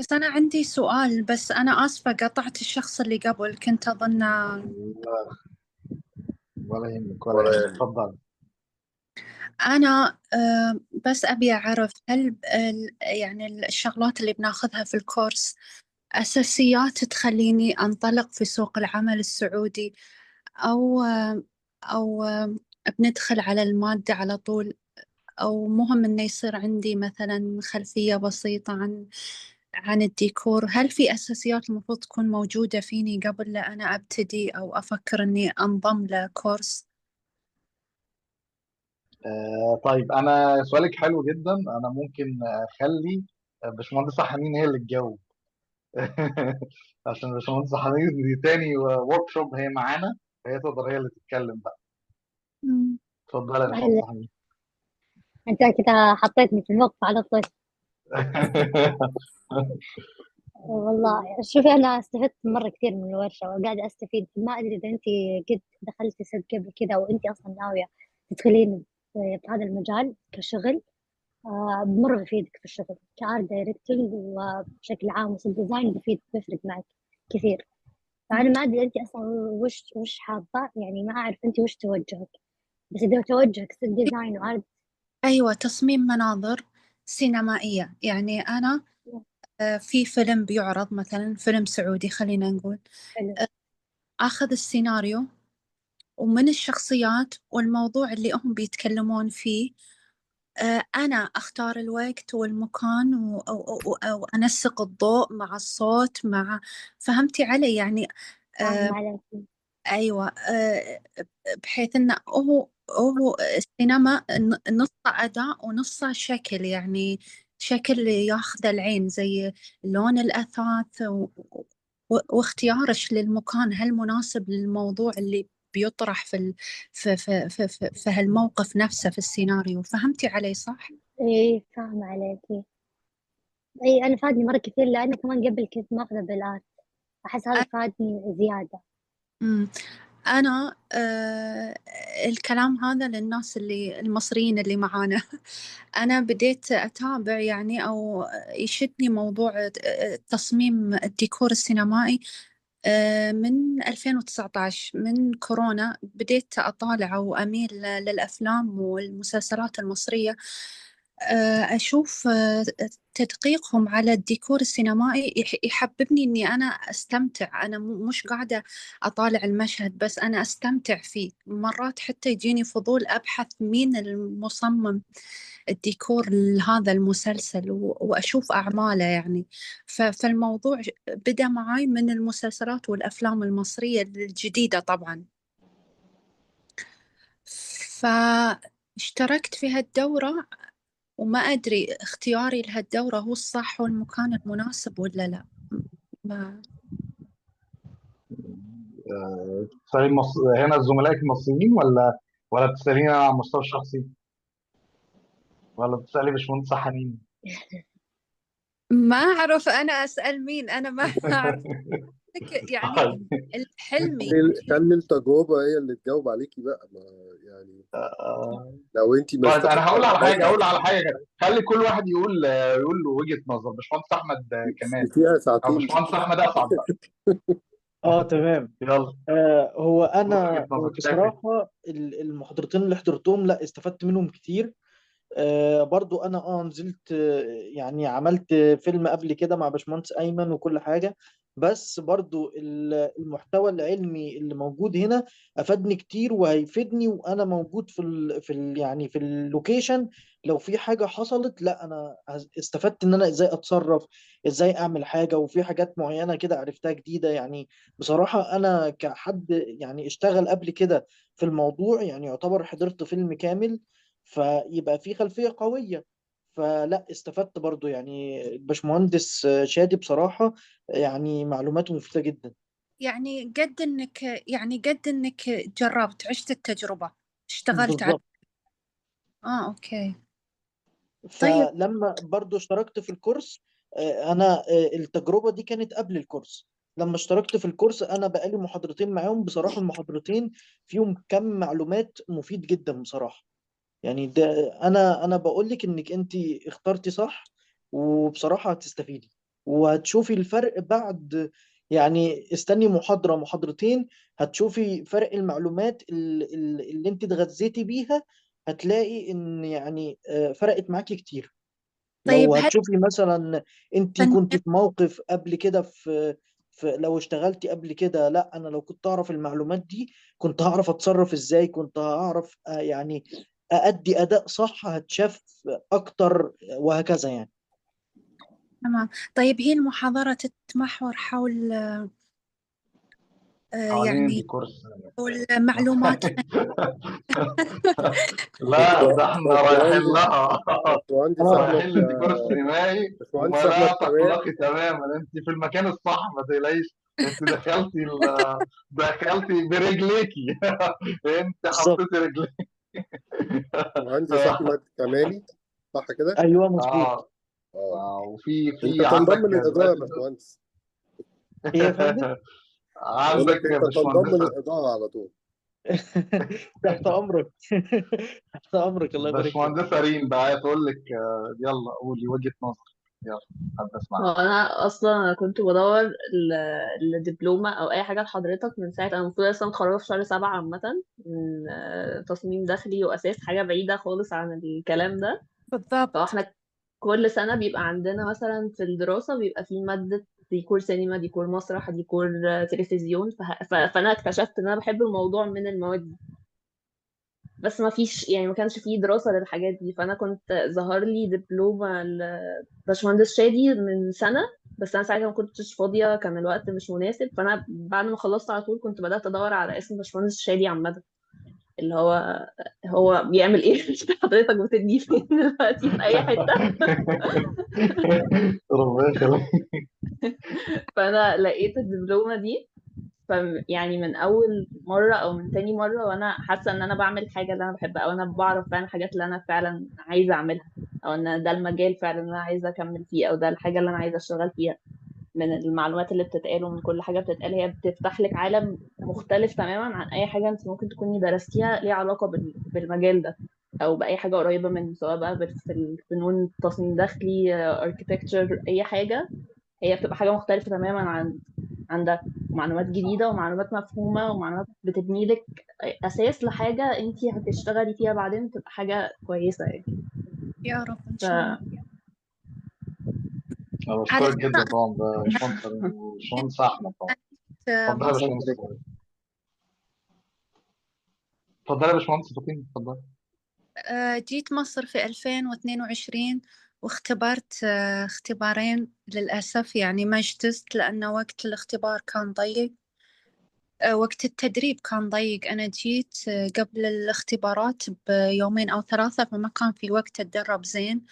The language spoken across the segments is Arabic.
بس أنا عندي سؤال، بس أنا آسفة قطعت الشخص اللي قبل، كنت أظن. لا، ولا يهمك ولا يهمك، اتفضل. أنا بس أبي أعرف، هل يعني الشغلات اللي بناخذها في الكورس أساسيات تخليني أنطلق في سوق العمل السعودي، أو بندخل على المادة على طول، أو مهم إنه يصير عندي مثلا خلفية بسيطة عن الديكور؟ هل في أساسيات المفروض تكون موجودة فيني قبل لا أنا أبتدي أو أفكر إني أنضم لكورس؟ طيب، انا سؤالك حلو جدا. انا ممكن اخلي باشمهندسة حنين هي اللي تجاوب. عشان باشمهندسة حنين دي تاني ورك شوب هي معانا، فهي تقدر هي اللي تتكلم بقى. مم. اتفضل يا هلا. باشمهندسة حنين. انت كده حطيتني في الموقف على طول. والله شوفي، انا استفدت مره كثير من الورشه وقاعده استفيد. ما ادري اذا انت قد دخلتي صدق قبل كذا وانت اصلا ناويه تدخلين في هذا المجال كشغل. مره بيفيدك في الشغل كارت دايركتنج وبشكل عام، وسب ديزاين بيفرق معك كثير. فانا ما ادري انت اصلا وش حابه، يعني ما اعرف انت وش توجهك. بس اذا توجهك سب ديزاين وارت. أيوة، تصميم مناظر سينمائية. يعني أنا في فيلم بيعرض، مثلا فيلم سعودي خلينا نقول، حلو. آه، أخذ السيناريو ومن الشخصيات والموضوع اللي هم بيتكلمون فيه، أنا أختار الوقت والمكان وأنسق الضوء مع الصوت، فهمتي علي يعني؟ آه، فاهمه عليك. أيوة. بحيث أنه هو السينما نصها أداء ونصها شكل، يعني شكل ياخذ العين زي لون الأثاث واختيارش للمكان هل مناسب للموضوع اللي بيطرح في هالموقف نفسه في السيناريو. فهمتي علي صح؟ ايه فاهمه عليك. اي انا فادني مره كثير، لاني كمان قبل كنت ماخذه بالآرت. احس هذا فادني زياده. أمم. أنا الكلام هذا للناس المصريين اللي معانا. أنا بديت أتابع يعني، أو يشدني موضوع تصميم الديكور السينمائي من 2019، من كورونا بديت أطالع وأميل للأفلام والمسلسلات المصرية. أشوف تدقيقهم على الديكور السينمائي يحببني إني أنا أستمتع. أنا مش قاعدة أطالع المشهد بس، أنا أستمتع فيه. مرات حتى يجيني فضول أبحث مين المصمم الديكور لهذا المسلسل وأشوف أعماله يعني. فالموضوع بدأ معاي من المسلسلات والأفلام المصرية الجديدة طبعا. فاشتركت في هالدورة، وما أدري اختياري لهالدورة هو الصح والمكان المناسب ولا لا. ما بتسألي هنا زملائك المصريين، ولا بتسأليني أنا على المستوى الشخصي، ولا بتسألي باشمهندسة حنين؟ ما أعرف أنا أسأل مين، أنا ما أعرف يعني. طيب. حلمي. خلي التجربة هي اللي تجاوب عليكي بقى، ما يعني آه، لو انت ما طيب، انا هقول استفدتيش على حاجه حاجة. هقول على حاجه كده. خلي كل واحد يقول له وجهه نظر. باشمهندس احمد كمال، فيها او ساعتين. باشمهندس احمد اسعد بقى. اه تمام. يلا، هو قول وجهه انا نظرك، شايف ايه؟ بصراحه المحاضرتين اللي حضرتهم لا استفدت منهم كتير. برضو انا نزلت، يعني عملت فيلم قبل كده مع باشمهندس ايمن وكل حاجه. بس برضو المحتوى العلمي اللي موجود هنا افادني كتير وهيفيدني، وانا موجود يعني في اللوكيشن. لو في حاجه حصلت، لا انا استفدت ان انا ازاي اتصرف، ازاي اعمل حاجه، وفي حاجات معينه كده عرفتها جديده يعني. بصراحه انا كحد يعني اشتغل قبل كده في الموضوع، يعني يعتبر حضرت فيلم كامل، فيبقى في خلفية قوية. فلا استفدت برضو يعني. الباشمهندس شادي بصراحة يعني معلوماته مفيدة جدا. يعني قد إنك جربت عشت التجربة، اشتغلت على. بالظبط. أوكي. طيب. فلما برضو اشتركت في الكورس، انا التجربة دي كانت قبل الكورس. لما اشتركت في الكورس انا بقالي محاضرتين معاهم، بصراحة المحاضرتين فيهم كم معلومات مفيد جدا بصراحة. يعني ده انا بقول لك انك انت اخترتي صح، وبصراحة هتستفيدي. وهتشوفي الفرق بعد، يعني استني محاضرة محاضرتين هتشوفي فرق المعلومات اللي انت اتغذيتي بيها. هتلاقي ان يعني فرقت معاكي كتير. طيب لو هل هتشوفي مثلا انت كنت فن- في موقف قبل كده في لو اشتغلتي قبل كده، لا انا لو كنت اعرف المعلومات دي كنت هعرف اتصرف ازاي، كنت هعرف يعني أأدي أداء صح، هتشاف أكتر، وهكذا يعني. تمام. طيب هي المحاضرة تتمحور حول حوالين يعني ديكور حول معلومات لا ده احنا رايحين باشمهندس لها. باشمهندس اه احمد رايحين للديكور السينمائي باشمهندس احمد وملاء كمال. تقلقي تماما، انت في المكان الصح ما تقلقيش. انت دخلتي برجليكي. انت بالظبط. حطيتي رجليك. باشمهندس احمد كمالي، صح كده؟ ايوه مظبوط. اه. اه. انت وفي عندك تنضم للاضاءه يا دلوقتي. باشمهندس. ايه يا فندم؟ بقول عندك لك انت تنضم باشمهندسة للاضاءه على طول. تحت امرك. تحت امرك، الله يبارك فيك. باشمهندسة ريم بقى تقول لك يلا قولي وجهة نظر. يلا حابة اسمع. هو انا اصلا كنت بدور الدبلومه او اي حاجه لحضرتك من ساعه. انا المفروض اصلا متخرجه في شهر 7 عامه، من تصميم داخلي واساس، حاجه بعيده خالص عن الكلام ده. بالضبط. فاحنا كل سنه بيبقى عندنا مثلا في الدراسه بيبقى في ماده ديكور سينما، ديكور مسرح، ديكور تلفزيون. فانا اكتشفت ان انا بحب الموضوع من المواد دي، بس ما فيش يعني ما كانش فيه دراسة للحاجات دي. فأنا كنت ظهر لي دبلومة لباشمهندس شادي من سنة، بس أنا ساعتها ما كنتش فاضية، كان الوقت مش مناسب. فأنا بعد ما خلصت على طول كنت بدأت أدور على اسم باشمهندس شادي عامة، اللي هو بيعمل إيه. حضرتك بتدي فين دلوقتي في أي حتة. ربنا يخليك. فأنا لقيت الدبلومة دي. يعني من اول مره او من تاني مره وانا حاسه ان انا بعمل حاجه اللي انا بحبها، او انا بعرف فعلا الحاجات اللي انا فعلا عايزه اعملها، او ان ده المجال فعلا اللي انا عايزه اكمل فيه، او ده الحاجه اللي انا عايزه اشتغل فيها. من المعلومات اللي بتتقال ومن كل حاجه بتتقال، هي بتفتح لك عالم مختلف تماما عن اي حاجه انت ممكن تكوني درستيها ليها علاقه بالمجال ده، او باي حاجه قريبه منه، سواء بقى في الفنون، تصميم داخلي، اركيتكتشر، اي حاجه. هي بتبقى حاجة مختلفة تماما عن ده. معلومات جديدة ومعلومات مفهومة ومعلومات بتبني لك أساس لحاجة انتي هتشتغلي فيها بعدين، تبقى حاجة كويسة يعني. يا رب إن ف... شاء الله. أنا على بشكرك جدا فكرة طبعا ده باشمهندس ريم وباشمهندس أحمد طبعا. اتفضل يا مصر باشمهندس. اتفضل يا باشمهندس فاطين اتفضل. جيت مصر في 2022 واختبرت اختبارين. للأسف يعني ما اجتزت لأن وقت الاختبار كان ضيق. وقت التدريب كان ضيق. أنا جيت قبل الاختبارات بيومين أو 3، فما كان في وقت أتدرب زين،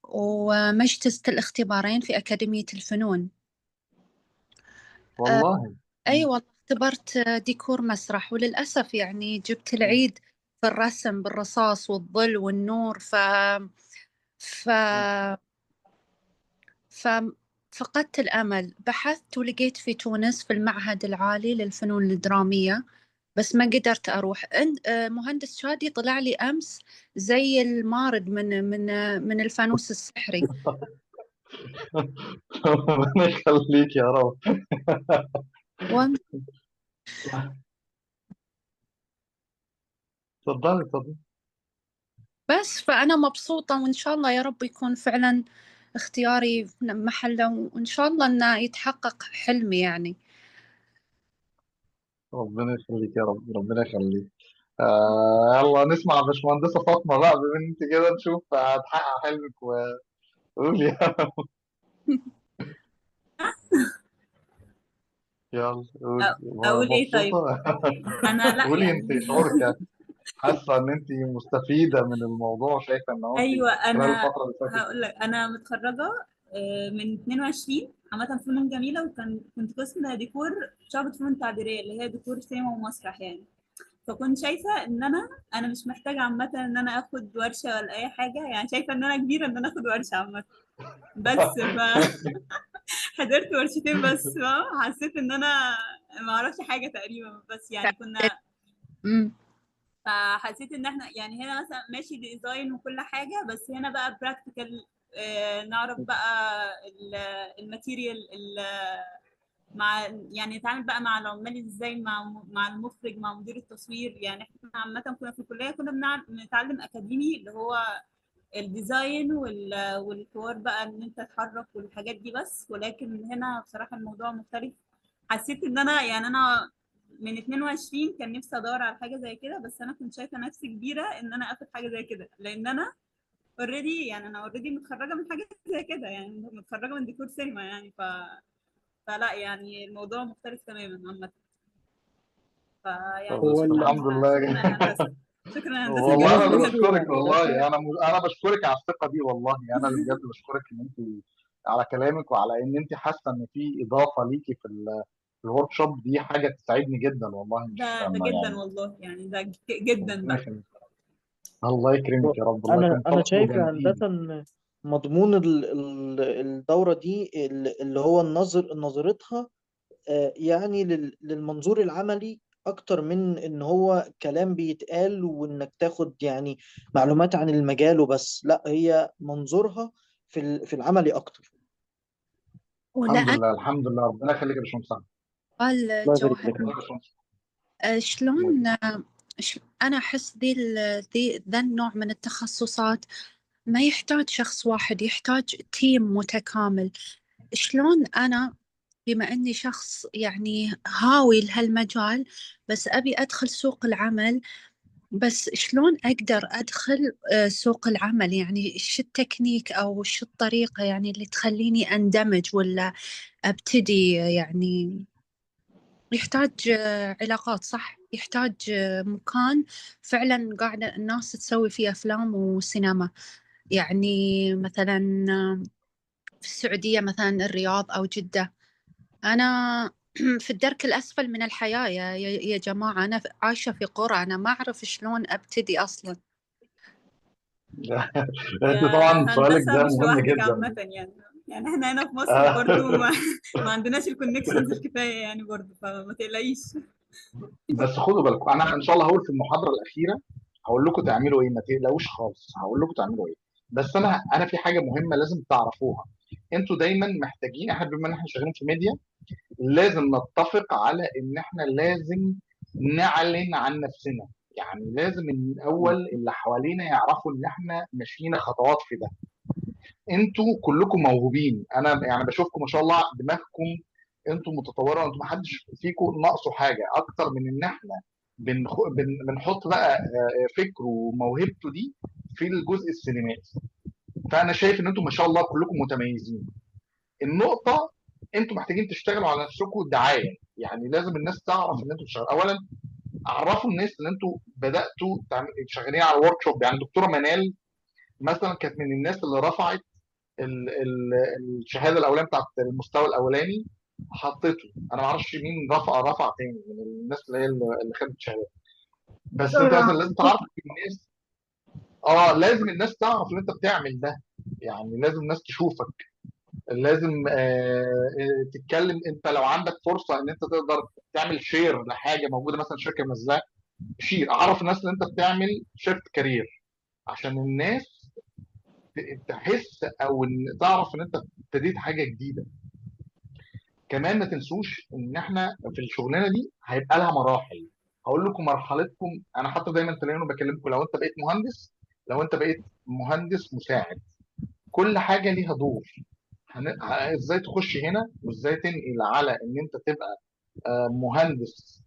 وما اجتزت الاختبارين في أكاديمية الفنون. آه، والله. أي والله اختبرت ديكور مسرح، وللأسف يعني جبت مم. العيد في الرسم بالرصاص والظل والنور. ف... ففقدت الأمل. بحثت ولقيت في تونس في المعهد العالي للفنون الدرامية، بس ما قدرت أروح. مهندس شادي طلع لي أمس زي المارد من الفانوس السحري. ربنا يخليك يا رب. وأم- اتفضلي اتفضلي. بس فأنا مبسوطة، وإن شاء الله يا رب يكون فعلا اختياري في محله، وإن شاء الله إنه يتحقق حلمي يعني. ربنا يخليك يا رب ربنا يخليك. يلا نسمع باشمهندسة فاطمة بقى بما ان انت كده نشوف هتحقق حلمك وقولي. يلا قولي اقول ايه طيب؟ مبسوطة. انا لا قولي يعني. انت شعورك يعني، حاسة ان انت مستفيدة من الموضوع، شايفة ان هو انت ايوه خلال انا الفترة اللي فاتت. هقول لك انا متخرجه من 22 عامه فنون جميله، كنت قسم ديكور شعبة فنون تعبيريه اللي هي ديكور سينما ومسرح يعني. فكنت شايفه ان انا مش محتاجه عامه ان انا اخد ورشه ولا اي حاجه، يعني شايفه ان انا كبيره ان انا اخد ورشه عامه. بس حضرت ورشتين بس، حسيت ان انا ما اعرفش حاجه تقريبا، بس يعني كنا. أمم. فحسيت ان احنا يعني هنا مثلا ماشي ديزاين وكل حاجه، بس هنا بقى براكتيكال نعرف بقى الماتيريال مع، يعني نتعامل بقى مع العمال ازاي، مع المخرج، مع مدير التصوير. يعني احنا عامة كنا في الكلية كنا بنتعلم أكاديمي اللي هو الديزاين والحوار بقى ان انت تتحرك والحاجات دي بس. ولكن هنا بصراحة الموضوع مختلف. حسيت ان انا، يعني انا من 22 كان نفسي ادور على حاجة زي كده، بس انا كنت شايفة نفسي كبيرة ان انا اخد حاجة زي كده، لان انا اوريدي، يعني انا اوريدي متخرجة من حاجة زي كده، يعني متخرجة من ديكور سينما يعني. فلا يعني الموضوع مختلف تماما عامة. طب فيعني هو الحمد شكرا لله. يا هندسة. شكرا يا هندسة والله انا جدا هو اللي بجد. بصي بشكرك، والله هندسة، انا بشكرك على الثقه دي، والله انا اللي بجد بشكرك ان انت على كلامك، وعلى ان انت حاسه ان في اضافه ليكي في الورك شوب دي. حاجه تسعدني جدا والله، مش ده ما جدا يعني. والله، يعني ده جدا ربنا بقى. يخليك. الله يكرمك يا رب، الله انا يكرمك، انا خلاص شايف يا وجامدين. هندسه ان مضمون الدوره دي اللي هو نظرتها يعني للمنظور العملي اكتر من ان هو كلام بيتقال وانك تاخد يعني معلومات عن المجال وبس. لا، هي منظورها في العملي اكتر. الحمد ولأن لله، الحمد لله، ربنا يخليك يا باشمهندس أحمد. سؤال الله يبارك جوهر، لك. والله يا باشمهندس. شلون أنا أحس ذا النوع من التخصصات ما يحتاج شخص واحد، يحتاج تيم متكامل. شلون أنا بما أني شخص يعني هاوي لهالمجال بس أبي أدخل سوق العمل، بس شلون أقدر أدخل سوق العمل؟ يعني شو التكنيك أو شو الطريقة يعني اللي تخليني أندمج ولا أبتدي؟ يعني يحتاج علاقات، صح؟ يحتاج مكان فعلا قاعدة الناس تسوي فيه أفلام وسينما. يعني مثلا في السعودية مثلا الرياض أو جدة. أنا في الدرك الأسفل من الحياة يا جماعة. أنا عايشة في قرى، أنا ما أعرف شلون أبتدي أصلا. انت يا طبعا سؤالك هندسة ده مش مهم لوحدك جدا. عامة يعني. يعني احنا هنا في مصر برضو ما عندناش الكونكشنز الكفاية يعني برضو، فما تقلقيش. بس خدوا بالكم، انا ان شاء الله هقول في المحاضره الاخيره، هقول لكم تعملوا ايه، ما تقلقوش خالص، هقول لكم تعملوا ايه. بس انا في حاجه مهمه لازم تعرفوها. انتوا دايما محتاجين، احنا بما ان احنا شغالين في ميديا، لازم نتفق على ان احنا لازم نعلن عن نفسنا. يعني لازم من الاول اللي حوالينا يعرفوا ان احنا ماشيين خطوات في ده. انتوا كلكم موهوبين، انا يعني بشوفكم ما شاء الله دماغكم، انتوا متطوره، انتوا ما حدش فيكم ناقصه حاجه اكتر من ان احنا بنحط بقى فكره وموهبته دي في الجزء السينمائي. فانا شايف ان انتوا ما شاء الله كلكم متميزين. النقطه، انتوا محتاجين تشتغلوا على نفسكم دعايه. يعني لازم الناس تعرف ان انتوا بتشتغلوا. اولا عرفوا الناس ان انتوا بداتوا شغالين على ورك شوب. يعني دكتوره منال مثلا كانت من الناس اللي رفعت الشهاده الاولانيه بتاعت المستوى الاولاني، حطيته. انا ما اعرفش مين رفع تاني من الناس اللي هي اللي خدت شهاده. بس انت مثلا لازم تعرف الناس، لازم الناس تعرف ان انت بتعمل ده. يعني لازم الناس تشوفك، لازم تتكلم. انت لو عندك فرصه ان انت تقدر تعمل شير لحاجه موجوده، مثلا شركه منزلها، شير، اعرف الناس ان انت بتعمل شيفت كارير، عشان الناس تحس او تعرف ان انت ابتديت حاجه جديده. كمان ما تنسوش ان احنا في الشغلانه دي هيبقى لها مراحل. هقول لكم مرحلتكم. انا حتى دايما تلاقوني بكلمكم، لو انت بقيت مهندس، لو انت بقيت مهندس مساعد، كل حاجه ليها دور. ازاي تخش هنا، وازاي تنقل على ان انت تبقى مهندس.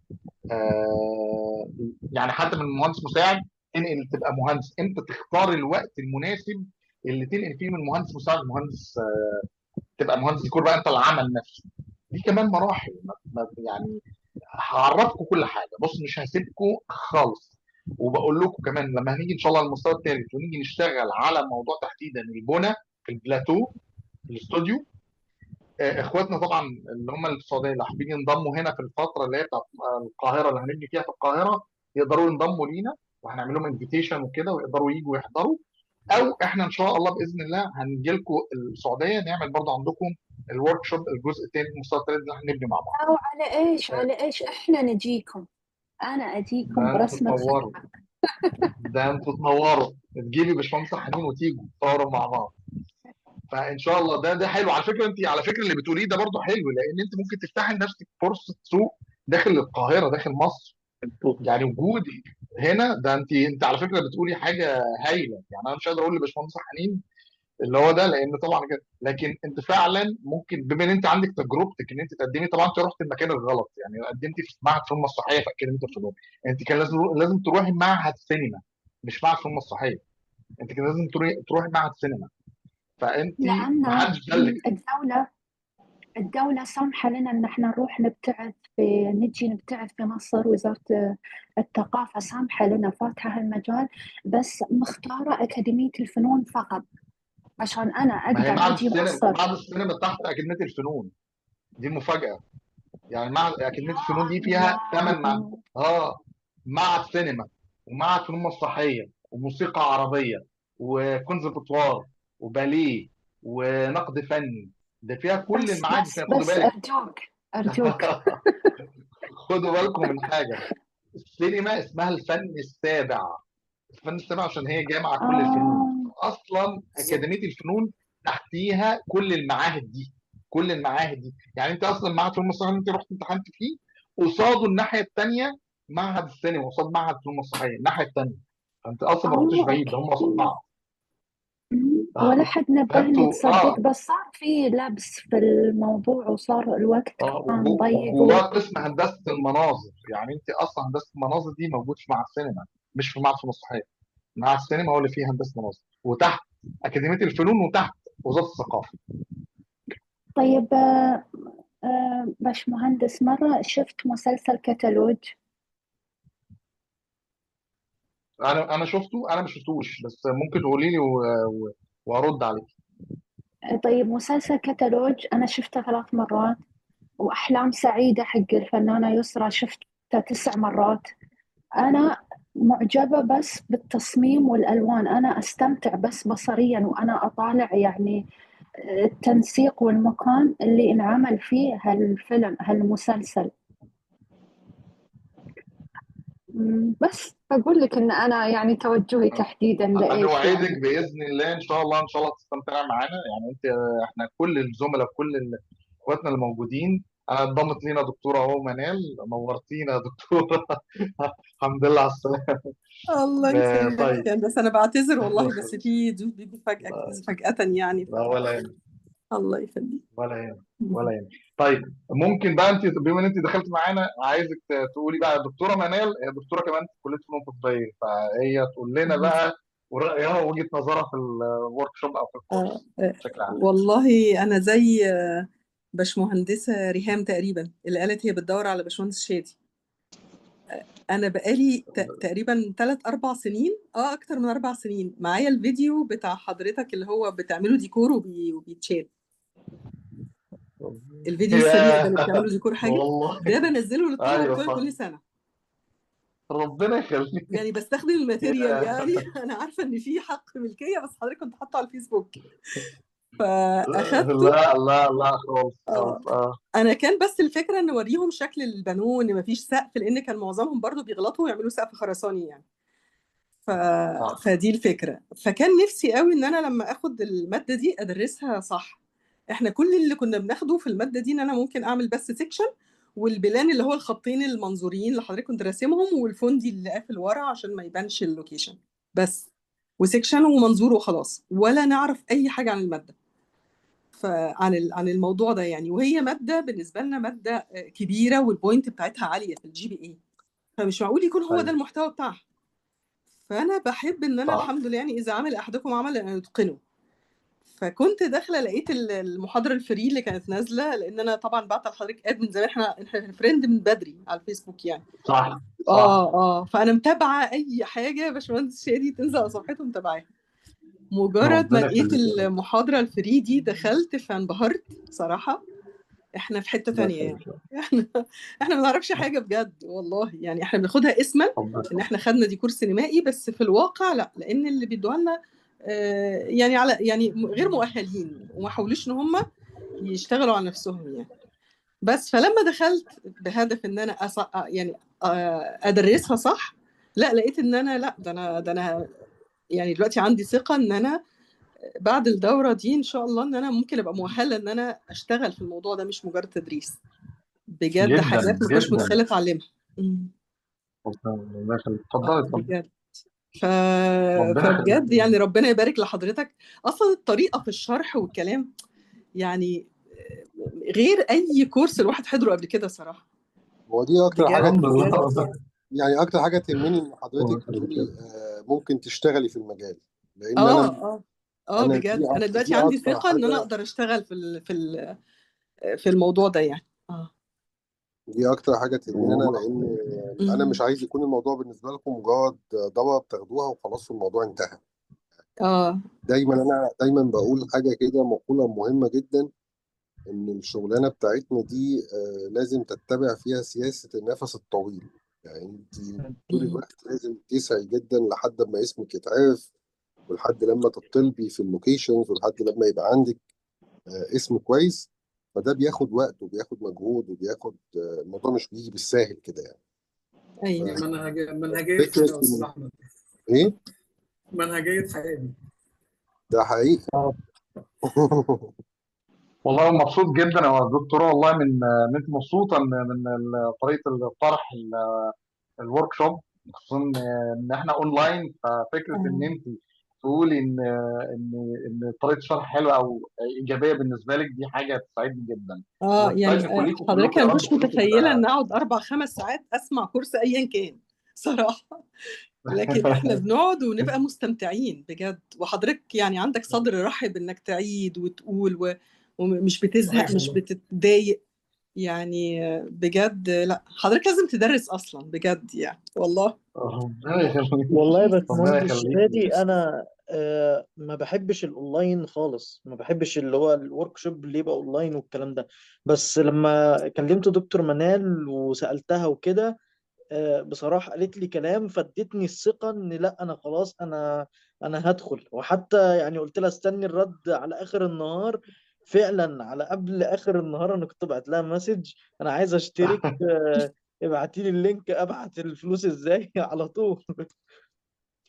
يعني حتى من مهندس مساعد تنقل تبقى مهندس. امتى تختار الوقت المناسب اللي تنقل فيه من مهندس مساعد لمهندس، تبقى مهندس ديكور بقى انت العمل نفسه. دي كمان مراحل. يعني هعرفكم كل حاجه. بص، مش هسيبكم خالص. وبقول لكم كمان لما هنيجي ان شاء الله على المستوى الثالث ونيجي نشتغل على موضوع تحديدا البنى في البلاتو، في الاستوديو، اخواتنا طبعا اللي هم السعوديه اللي حابين ينضموا هنا في الفتره اللي هي بتاعت القاهره اللي هنبني فيها في القاهره، يقدروا ينضموا لينا، وهنعمل لهم انفيتيشن وكده، ويقدروا يجوا يحضروا. او احنا ان شاء الله باذن الله هنجي لكم السعوديه نعمل برضه عندكم الورك شوب الجزء الثاني المستوى الثالث اللي هنبني مع بعض. أو على إيش آه، على إيش إحنا نجيكم؟ أنا أجيكم ده انتوا برسمة تنوروا، خيال. ده انتوا تنوروا، تجيبي باشمهندس حنين وتيجوا تصوروا مع بعض. فان شاء الله ده حلو على فكره. انت على فكره اللي بتقوليه ده برضه حلو، لان انت ممكن تفتحي لنفسك فرصه سوق داخل القاهره، داخل مصر. يعني وجودي هنا ده، انت على فكره بتقولي حاجه هايله. يعني انا مش قادر اقول لباشمهندس حنين اللي هو ده، لان طبعا كده، لكن انت فعلا ممكن بما ان انت عندك تجربتك ان انت تقدمي. طبعا انت رحت المكان الغلط، يعني قدمتي في معهد فنون مسرحيه في اكاديميه الفنون. انت كان لازم تروحي معهد سينما، مش معهد فنون مسرحيه. انت كان لازم تروحي معهد سينما. فانت لأن ما حدش دلك. الدولة سامحة لنا إن احنا نروح نبتعث نجي نبتعث في مصر. وزارة الثقافة سامحة لنا، فاتحة هالمجال، بس مختارة أكاديمية الفنون فقط عشان أنا ما هي أقدر معهد أجي السينما، مصر. معهد السينما تحت اكاديميه الفنون، دي المفاجاه. يعني معهد اكاديميه الفنون دي فيها 8 الله. معهد سينما، ومعهد فنون مسرحيه، وموسيقى عربيه، وكونسرفتوار، وباليه، ونقد فني. ده فيها كل بس المعاهد بس فيها، خدوا بس بالك. أرجوك خدوا بالكم من حاجه. السينما اسمها الفن السابع. الفن السابع عشان هي جامعه كل الفنون. آه. اصلا اكاديميه الفنون تحتيها كل المعاهد دي، كل المعاهد دي. يعني انت اصلا معهد فنون مسرحيه اللي انت رحت امتحنت فيه، قصاده الناحيه الثانيه معهد السينما، قصاد معهد فنون مسرحيه الناحيه الثانيه. فانت اصلا ما رحتش بعيد، ده هم أوكي. قصاد بعض. ولا حد نبهني فانتوا تصدق، بس صار في لبس في الموضوع وصار الوقت كان ضيق وجواه قسم هندسه المناظر. يعني انت اصلا هندسه المناظر دي موجود في معهد السينما، مش في معهد فنون مسرحيه. معهد السينما هو اللي فيه هندسه مناظر، وتحت اكاديميه الفنون، وتحت وزاره الثقافه. طيب باشمهندس، مرة شفت مسلسل كتالوج. انا شفته، انا ما شفتوش، بس ممكن تقولي لي وارد عليك. طيب مسلسل كتالوج أنا شفته 3 مرات، وأحلام سعيدة حق الفنانة يسرا شفته 9 مرات. أنا معجبة بس بالتصميم والألوان، أنا أستمتع بس بصريا وأنا أطالع يعني التنسيق والمكان اللي انعمل فيه هالفيلم هالمسلسل. بس أقول لك إن أنا يعني توجهي تحديدا لإيش هنوعدك يعني. باذن الله، ان شاء الله ان شاء الله تستمتعي معانا. يعني انت، احنا كل الزملاء، كل اخواتنا الموجودين، انا انضمت لينا دكتوره اهو منال، نورتينا يا دكتوره. الحمد لله على السلامه. الله يسلمك طيب. يعني، بس انا بعتذر والله، بس في ضيوف بيجوا فجأة يعني لا ولا يهمك، الله يخليك. ولا يهمك، ولا يهمك. طيب ممكن بقى انت بما ان انت دخلت معانا، عايزك تقولي بقى. دكتوره منال هي دكتوره كمان في كليه فنون تطبيقيه، فهي تقول لنا بقى ورأيها ووجهه نظرها في الورك شوب او في الكورس بشكل عام. والله انا زي باشمهندسة ريهام تقريبا اللي قالت هي بتدور على باشمهندس شادي. انا بقالي تقريبا 3 4 سنين، اكتر من 4 سنين معايا الفيديو بتاع حضرتك اللي هو بتعمله ديكور وبيتشال. الفيديو السريع ده اللي بتعمله ديكور حاجة، والله ده بنزله للطلبة ايوه بتوعي صح، كل سنة. ربنا يخليك. يعني بستخدم الماتيريال يعني. انا عارفة ان في حق ملكية، بس حضرتك كنت حاطه على الفيسبوك فاخدته. لا لا لا خالص اه خالص. انا كان بس الفكره ان اوريهم شكل البانو، ان مفيش سقف، لان كان معظمهم برضو بيغلطوا ويعملوا سقف خرساني يعني. ف... صح فدي الفكره. فكان نفسي قوي ان انا لما اخد الماده دي ادرسها صح. احنا كل اللي كنا بناخده في الماده دي ان انا ممكن اعمل بس سيكشن، والبلان اللي هو الخطين المنظوريين اللي حضرتك كنت راسمهم، والفوندي اللي قافل ورا عشان ما يبانش اللوكيشن بس، وسيكشن ومنظور وخلاص، ولا نعرف اي حاجه عن الماده. عن الموضوع ده يعني. وهي ماده بالنسبه لنا ماده كبيره، والبوينت بتاعتها عاليه في الجي بي اي، فمش معقول يكون هو ده ايوه المحتوى بتاعها. فانا بحب ان انا صح. الحمد لله يعني اذا عمل احدكم عمل ان يتقنه. فكنت داخله لقيت المحاضره الفري اللي كانت نازله، لان انا طبعا بعت لحضرتك اد من زمان، احنا فريند من بدري على الفيسبوك يعني. صح صح. فانا متابعه اي حاجه باشمهندس شادي تنزل على صفحته متابعاها. مجرد ما ربنا لقيت يخليك. المحاضره الفري دي دخلت فانبهرت صراحه. احنا في حته ربنا تانية يعني. يخليك. احنا ما نعرفش حاجه بجد والله يعني. احنا بناخدها اسما ان احنا خدنا ديكور سينمائي، بس في الواقع لا، لان اللي بيدوها لنا يعني على يعني غير مؤهلين، وما حاولوش ان هم يشتغلوا على نفسهم يعني. بس فلما دخلت بهدف ان انا يعني ادرسها صح، لا لقيت ان انا لا، ده انا يعني دلوقتي عندي ثقه ان انا بعد الدورة دي إن شاء الله إن أنا ممكن أبقى مؤهلة إن أنا أشتغل في الموضوع ده، مش مجرد تدريس. بجد جدا حاجات ما كنتش جدا. متخيلة أتعلمها. مم. الله يخليك، اتفضلي اتفضلي. بجد. ربنا يخليك. فبجد يعني ربنا يبارك لحضرتك. أصلا الطريقة في الشرح والكلام يعني غير أي كورس الواحد حضره قبل كده صراحة. هو دي اكتر بجد حاجه الحمد بجد لله. يعني. يعني اكتر حاجه تهمني ان الله حضرتك يخليك. بتقولي ممكن تشتغلي في المجال، لان انا بجد دي أنا دلوقتي دي عندي اكتر ثقة إن أنا حاجه أقدر أشتغل في الموضوع ده يعني. دي اكتر حاجه تهمني انا، لان انا مش مم. عايز يكون الموضوع بالنسبه لكم مجرد دواء بتاخدوها وخلاص الموضوع انتهى. دايما بقول حاجه كده، مقوله مهمه جدا، ان الشغلانه بتاعتنا دي لازم تتبع فيها سياسه النفس الطويل. يعني انت طول مم. الوقت لازم تسعي جدا لحد ما اسمك يتعرف، ولحد لما تطلبي في اللوكيشنز، ولحد لما يبقى عندك اسم كويس. فده بياخد وقت وبياخد مجهود وبياخد الموضوع مش بيجي بالساهل كده يعني. أيوه. منهجية ففكرة حياة يا أستاذ أحمد، ايه منهجية حياة دي. ده حقيقي. والله مبسوط جدا يا دكتوره، والله من انت مبسوطه من طريقه الطرح الورك شوب، خصوصا ان احنا اونلاين. ففكره ان انت تقولي ان طريقه الشرح حلوه او ايجابيه بالنسبه لك، دي حاجه تسعدني جدا. يعني وتسعدني كلكم حضرتك يا انا رب مش كلكم متخيله كده. ان اقعد 4 5 ساعات اسمع كورس ايا كان صراحه. لكن احنا بنقعد ونبقى مستمتعين بجد، وحضرتك يعني عندك صدر رحب انك تعيد وتقول ومش بتزهق، صحيح مش والله. بتتضايق يعني. بجد لا، حضرتك لازم تدرس اصلا بجد يعني والله. ربنا يخليك. والله يا ربنا باشمهندس يخليك. شادي، انا ما بحبش الاونلاين خالص، ما بحبش اللي هو الورك شوب اللي يبقى اونلاين والكلام ده. بس لما كلمت دكتور منال وسألتها وكده، بصراحة قالت لي كلام فادتني الثقة ان لا، انا خلاص، انا هدخل. وحتى يعني قلت لها استني الرد على اخر النهار. فعلا على قبل اخر النهار انا كنت بعت لها مسج: انا عايز اشترك، ابعتي لي اللينك، ابعت الفلوس ازاي؟ على طول.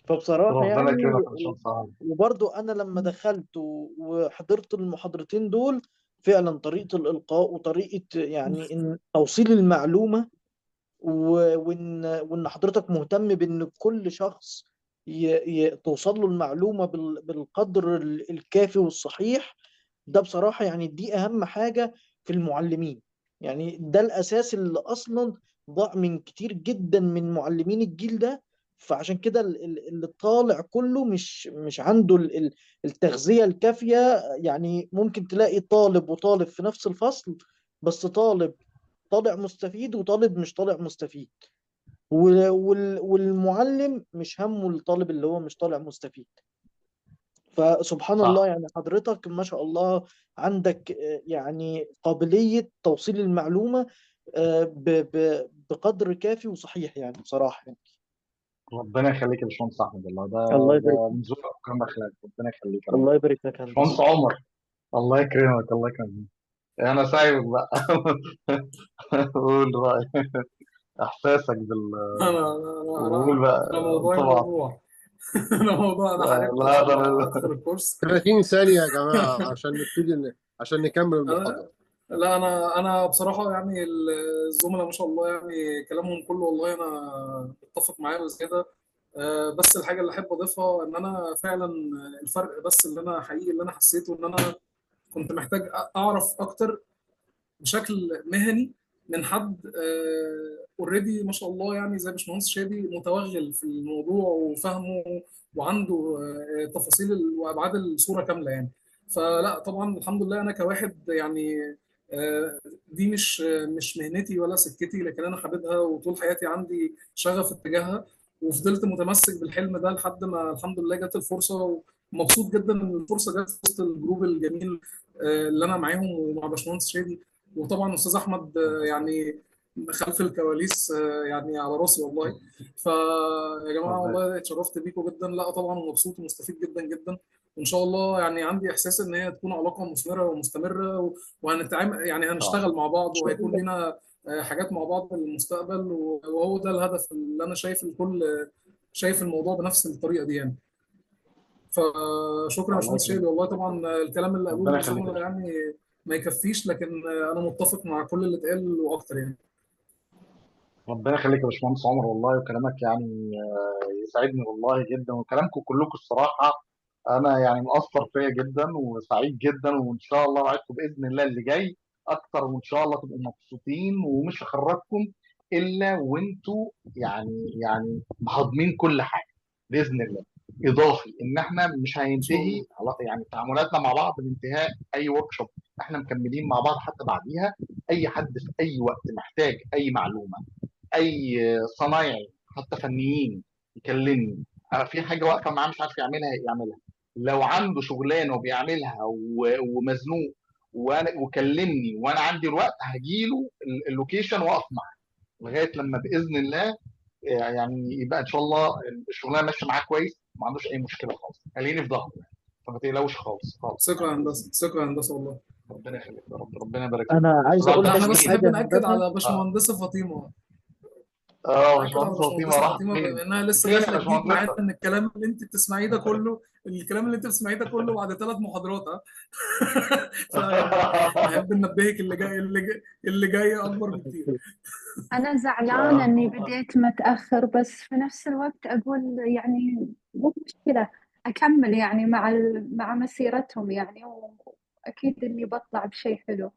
فبصراحة ربنا يعني، يكرمك ان شاء الله. وبرضو انا لما دخلت وحضرت المحاضرتين دول، فعلا طريقة الإلقاء وطريقة يعني إن توصيل المعلومة، وان حضرتك مهتم بان كل شخص توصل له المعلومه بالقدر الكافي والصحيح. ده بصراحه يعني دي اهم حاجه في المعلمين. يعني ده الاساس اللي اصلا ضاع من كتير جدا من معلمين الجيل ده. فعشان كده اللي طالع كله مش عنده التغذيه الكافيه. يعني ممكن تلاقي طالب وطالب في نفس الفصل، بس طالب طالع مستفيد وطالب مش طالع مستفيد، والمعلم مش همه الطالب اللي هو مش طالع مستفيد. فسبحان الله، صح. يعني حضرتك ما شاء الله عندك يعني قابلية توصيل المعلومة بقدر كافي وصحيح، يعني بصراحة يعني. ربنا يخليك يا باشمهندس احمد، والله الله ده يبارك من فيك. ذوقك وكرم اخلاق. ربنا يخليك يا رب. الله يبارك لك يا باشمهندس هندسة. عمر، الله يكرمك الله يكرمك. انا سايبك بقى. قول رأيك، احساسك أنا وقول بقى. موضوعي طبعا. موضوع. أنا حاربت لا عشان ده أدخل الكورس. 30 ثانيه يا جماعه عشان نبتدي عشان نكمل أنا المحاضره. لا أنا بصراحة يعني الزملاء ما شاء الله يعني كلامهم كله والله أنا متفق معاه بزيادة. بس الحاجة اللي أحب أضيفها إن أنا فعلا الفرق بس اللي أنا حقيقي اللي أنا حسيته إن أنا كنت محتاج أعرف أكتر بشكل مهني من حد اوريدي ما شاء الله يعني زي باشمهندس شادي متوغل في الموضوع وفهمه وعنده تفاصيل وابعاد الصوره كامله يعني. فلا طبعا الحمد لله انا كواحد يعني دي مش مهنتي ولا سكتي، لكن انا حاببها وطول حياتي عندي شغف اتجاهها، وفضلت متمسك بالحلم ده لحد ما الحمد لله جت الفرصه. ومبسوط جدا ان الفرصه جت في وسط الجروب الجميل اللي انا معاهم ومع باشمهندس شادي. وطبعا استاذ احمد يعني خلف الكواليس يعني على راسي والله. فيا جماعه والله اتشرفت بيكم جدا. لا طبعا ومبسوط ومستفيد جدا جدا. وان شاء الله يعني عندي احساس ان هي تكون علاقه مثمره ومستمره، وهنتعامل يعني هنشتغل مع بعض وهيكون لنا حاجات مع بعض في المستقبل. وهو ده الهدف اللي انا شايف الكل شايف الموضوع بنفس الطريقه دي يعني. فشكرا يا الله باشمهندس شادي، يكرمك، والله طبعا الكلام اللي قالوه ربنا يخليك يا الزملاء باشمهندس. يعني ما يكفيش، لكن انا متفق مع كل اللي اتقال واكتر يعني. ربنا يخليك يا باشمهندس عمر، والله وكلامك يعني يسعدني والله جدا، وكلامكم كلكم الصراحه انا يعني مأثر فيا جدا وسعيد جدا، وان شاء الله وعدكم باذن الله اللي جاي اكتر، وان شاء الله تبقوا مبسوطين، ومش هخرجكم الا وانتوا يعني مهضمين كل حاجه باذن الله. اضافي ان احنا مش ان شاء هينتهي الله. يعني تعاملاتنا مع بعض بانتهاء اي ورك شوب، احنا مكملين مع بعض حتى بعديها. اي حد في اي وقت محتاج اي معلومه، اي صنايعي حتى فنيين يكلمني، في حاجه واقفه معاه مش عارف يعملها يعملها، لو عنده شغلانه وبيعملها ومزنوق وانا وكلمني وانا عندي الوقت هجيله اللوكيشن واقف معاه لغايه لما باذن الله يعني يبقى ان شاء الله الشغلانه ماشيه معاه كويس، ما عندوش اي مشكله خالص، خليني في ظهره يعني. فما تقلقوش خالص خالص ثقه يا يعني باذن هندسه، الله. ثقه يا هندسه والله. ربنا يخليك يا رب، ربنا يبارك فيك. انا عايز استاذ عبد اقول لا بس احنا بس الحميد. نحب حاجه يا ناكد هندسه. على باشمهندسه فاطمه، ناكد على باشمهندس فاطمه باشمهندسه راح فاطمه فين؟ بما انها لسه فين يا داخله جديد معانا، باشمهندسه؟ ان الكلام اللي انت بتسمعيه ده كله، الكلام اللي انت بتسمعيه ده كله بعد 3 محاضرات ها. فيعني نحب ننبهك اللي جاي اكبر بكتير. أنا زعلانة إني بديت متأخر، بس في نفس الوقت أقول يعني مو مشكلة، أكمل يعني مع مسيرتهم يعني، وأكيد إني بطلع بشيء حلو.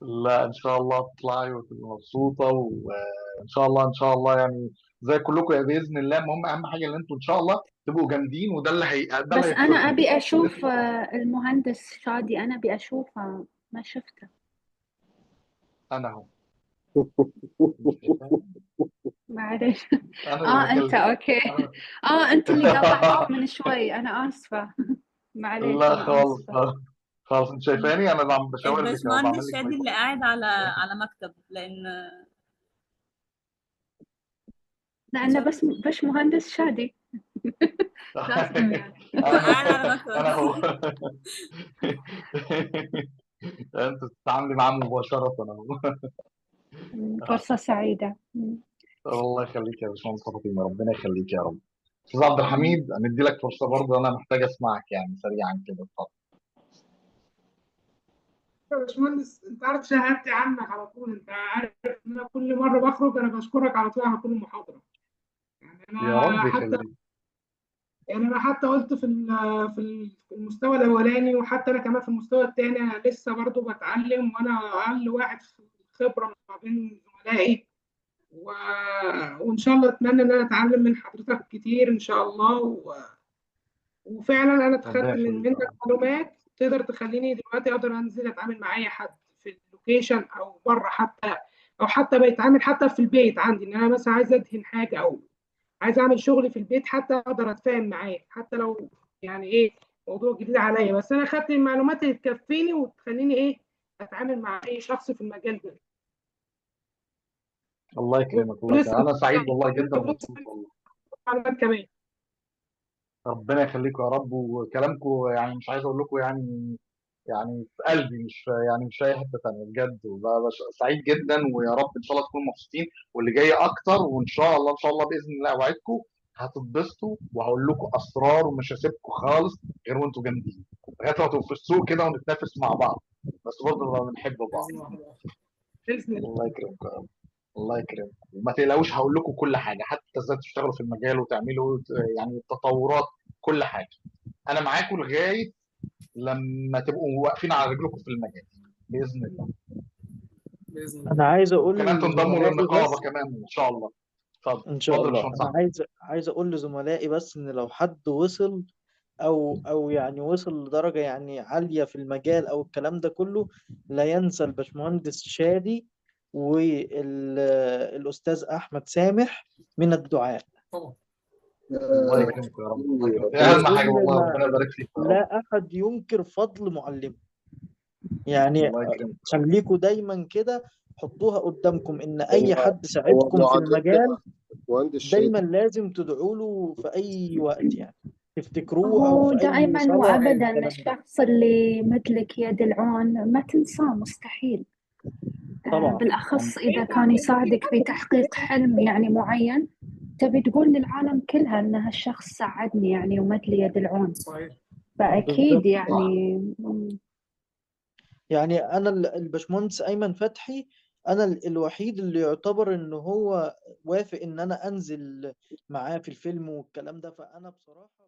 لا ان شاء الله تطلعي وتبقي مبسوطه، وان شاء الله ان شاء الله يعني زي كلكم يا باذن الله. المهم اهم حاجه ان انتوا ان شاء الله تبقوا جامدين، وده ده اللي بس أنا هيفرقكم. أبي أشوف المهندس شادي، أنا أبي أشوفه، ما شفته. انا اهو، مش شايفاني؟ معلش. انا اللي أنت بكلم أوكي. انا. أنت اللي قاطعت من شوي، أنا آسفة. معليش، لا أنا خالص آسفة. خالص خالص، انت شايفاني انا عم بشاور لك اهو، بعمل الباشمهندس لك شادي مايك. اللي قاعد على مكتب، لأنه بس مهندس شادي. لازم يعني. هو قاعد على مكتب. انا هو. انت تتعاملي معاه مباشره اهو. فرصة سعيدة. الله يخليك يا باشمهندس فاطمه، ربنا يخليك يا رب. استاذ عبد الحميد هندي لك فرصه برضه، انا محتاج اسمعك يعني سريعا كده، اتفضل. يا باشمهندس انت عارف شهادتي عنك على طول، انت عارف ان انا كل مره بخرج انا بشكرك على طول على كل محاضره. يعني يا رب حتى يخليك. انا حتى قلت في المستوى الاولاني، وحتى انا كمان في المستوى الثاني انا لسه برضو بتعلم، وانا اقل واحد خبره ما بين زملائي. و... وان شاء الله اتمنى ان انا اتعلم من حضرتك كتير ان شاء الله. وفعلا انا ربنا اتخذت يخليك منك يا رب. معلومات تقدر تخليني دلوقتي اقدر انزل اتعامل مع اي حد في اللوكيشن او بره حتى، او حتى بيتعامل حتى في البيت عندي، ان انا مثلا عايز ادهن حاجه او عايز اعمل شغل في البيت، حتى اقدر اتفاهم معاه حتى لو يعني ايه موضوع جديد عليا، بس انا خدت المعلومات اللي تكفيني وتخليني ايه اتعامل مع اي شخص في المجال ده. الله يكرمك، الله يكرمك، ولسه انا سعيد والله جدا ومبسوط والله. معلومات كمان. ربنا يخليكم يا رب، وكلامكم يعني مش عايز اقول لكم يعني في قلبي، مش يعني مش في اي حته ثانيه بجد، سعيد جدا، ويا رب ان شاء الله تكونوا مبسوطين واللي جاي اكتر، وان شاء الله ان شاء الله باذن الله اوعدكم هتتبسطوا، وهقول لكم اسرار ومش هسيبكم خالص غير وانتوا جامدين لغايه ما تبقوا في السوق كده ونتنافس مع بعض، بس برضه نبقى بنحب بعض. باذن الله. باذن الله. الله يكرمكم يا رب. الله يكرمك، وما تقلقوش هقول لكم كل حاجه، حتى ازاي تشتغلوا في المجال وتعملوا يعني التطورات، كل حاجه انا معاكم لغايه لما تبقوا واقفين على رجلكم في المجال باذن الله. باذن الله. انا عايز اقول كمان تنضموا لزملائي للنقابه بس كمان ان شاء الله. اتفضل ان شاء اتفضل يا الله، باشمهندس انا احمد. عايز اقول لزملائي بس ان لو حد وصل او يعني وصل لدرجة يعني عالية في المجال او الكلام ده كله، لا ينسى الباشمهندس شادي والاستاذ احمد سامح من الدعاء. طبعا. الله يكرمكم يا رب، الله يكرمكم، دي اهم حاجه لان والله، ربنا يبارك فيك يا رب. لا احد ينكر فضل معلمه. يعني الله يكرمك. خليكوا دايما كده حطوها قدامكم ان اي هو حد هو ساعدكم في المجال معلمنا مهندس دايما شادي. لازم تدعوا له في اي وقت، يعني تفتكروه او هو في اي دائما صلاة او وأبدا الكلام ده. الشخص اللي مثلك يد العون ما تنساه مستحيل. طبعا بالأخص إذا كان يساعدك في تحقيق حلم يعني معين، تبي تقول للعالم كلها إن هالشخص ساعدني يعني ومد لي يد العون، صحيح. فأكيد بالظبط. يعني يعني انا الباشمهندس ايمن فتحي، انا الوحيد اللي يعتبر ان هو وافق ان انا انزل معاه في الفيلم والكلام ده، فانا بصراحة